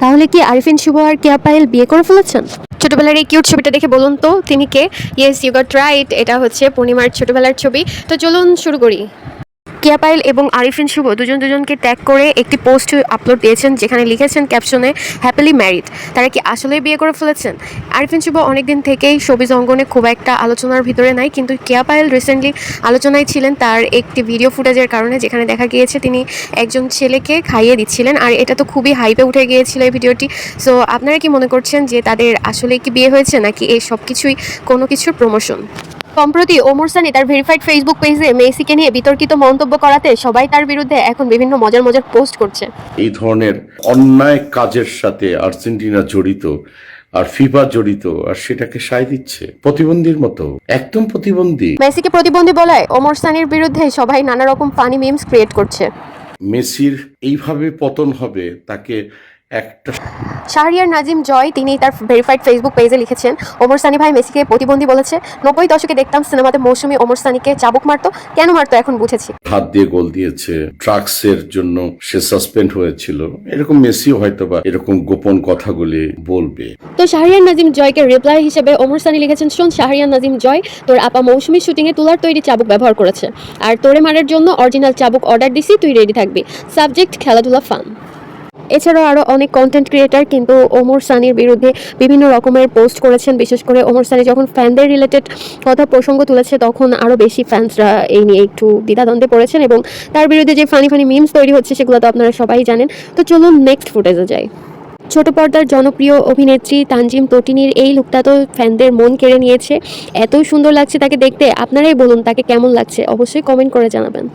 তাহলে কি আরিফিন শুভ আর কেয়া পায়েল বিয়ে করে ফেলেছেন? ছোটবেলার এই কিউট ছবিটা দেখে বলুন তো তিনি কে? ইয়েস, ইউ গট রাইট, এটা হচ্ছে পূর্ণিমার ছোটবেলার ছবি। তো চলুন শুরু করি। কেয়া পায়েল এবং আরিফিন শুভ দুজনকে ট্যাগ করে একটি পোস্ট আপলোড দিয়েছেন, যেখানে লিখেছেন ক্যাপশনে হ্যাপিলি ম্যারিড। তারা কি আসলেই বিয়ে করে ফেলেছেন? আরিফিন শুভ অনেকদিন থেকেই শোবিজ অঙ্গনে খুব একটা আলোচনার ভিতরে নাই, কিন্তু কেয়া পায়েল রিসেন্টলি আলোচনায় ছিলেন তার একটি ভিডিও ফুটেজের কারণে, যেখানে দেখা গিয়েছে তিনি একজন ছেলেকে খাইয়ে দিচ্ছিলেন, আর এটা তো খুবই হাইপে উঠে গিয়েছিল এই ভিডিওটি। সো আপনারা কি মনে করছেন যে তাদের আসলে কি বিয়ে হয়েছে, নাকি এই সব কিছুই কোনো কিছুর প্রমোশন? সম্প্রতি ওমর সানি তার ভেরিফাইড ফেসবুক পেজে মেসিকে নিয়ে বিতর্কিত মন্তব্য করাতে সবাই তার বিরুদ্ধে এখন বিভিন্ন মজার পোস্ট করছে। এই ধরনের অন্যায় কাজের সাথে আর্জেন্টিনা জড়িত আর ফিফা জড়িত, আর সেটাকে সায় দিচ্ছে প্রতিবন্ধীর মতো, একদম প্রতিবন্ধী। মেসিকে প্রতিবন্ধী বলায় ওমর সানির বিরুদ্ধে সবাই নানা রকম ফানি মিমস ক্রিয়েট করছে। মেসির এইভাবে পতন হবে, তাকে একটা শাহরিয়ার নাজিম জয় তিনি তার ভেরিফাইড ফেসবুক পেজে লিখেছেন, ওমর সানি ভাই মেসিকে প্রতিবন্ধী বলেছে। 90 দশকে দেখতাম সিনেমাতে মৌসুমী ওমর সানিকে চাবুক মারতো, কেন মারতো এখন বুঝেছি। হাত দিয়ে গোল দিয়েছে, ড্রাগসের জন্য সে সাসপেন্ড হয়েছিল, এরকম মেসিও হয়তোবা এরকম গোপন কথাগুলি বলবে। তো শাহরিয়ার নাজিম জয়কে রিপ্লাই হিসেবে ওমর সানি লিখেছেন, শোন শাহরিয়ার নাজিম জয়, তোর আপা মৌসুমী শুটিংয়ে তুলার তৈরি চাবুক ব্যবহার করেছে, আর তোরে মারার জন্য অরিজিনাল চাবুক অর্ডার দিছি, তুই রেডি থাকবি। সাবজেক্ট খেলাধুলা ফান। এছাড়াও আরও অনেক কন্টেন্ট ক্রিয়েটার কিন্তু ওমর সানির বিরুদ্ধে বিভিন্ন রকমের পোস্ট করেছেন। বিশেষ করে ওমর সানি যখন ফ্যানদের রিলেটেড কথা প্রসঙ্গ তুলেছে, তখন আরও বেশি ফ্যান্সরা এই নিয়ে একটু দ্বিধাদ্বন্দ্বে পড়েছেন, এবং তার বিরুদ্ধে যে ফানি মিমস তৈরি হচ্ছে সেগুলো তো আপনারা সবাই জানেন। তো চলুন নেক্সট ফুটেজে যাই। ছোট পর্দার জনপ্রিয় অভিনেত্রী তানজিম তটিনীর এই লুকটা তো ফ্যানদের মন কেড়ে নিয়েছে। এত সুন্দর লাগছে তাকে দেখতে, আপনারাই বলুন তাকে কেমন লাগছে, অবশ্যই কমেন্ট করে জানাবেন।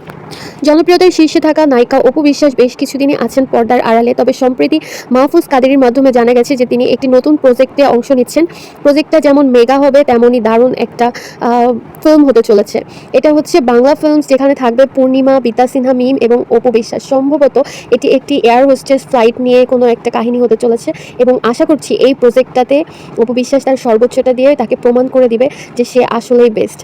জনপ্রিয়তার শীর্ষে থাকা নায়িকা অপু বিশ্বাস বেশ কিছুদিনই আছেন পর্দার আড়ালে, তবে সম্প্রতি মাহফুজ কাদেরীর মাধ্যমে জানা গেছে যে তিনি একটি নতুন প্রজেক্টে অংশ নিচ্ছেন। প্রজেক্টটা যেমন মেগা হবে, তেমনই দারুণ একটা ফিল্ম হতে চলেছে। এটা হচ্ছে বাংলা ফিল্মস, যেখানে থাকবে পূর্ণিমা, বিদ্যা সিনহা মিম এবং অপু বিশ্বাস। সম্ভবত এটি একটি এয়ার হোস্টেস ফ্লাইট নিয়ে কোনো একটা কাহিনী হতে চলেছে, এবং আশা করছি এই প্রজেক্টটাতে অপু বিশ্বাস তার সর্বোচ্চটা দিয়ে তাকে প্রমাণ করে দিবে যে সে আসলেই বেস্ট।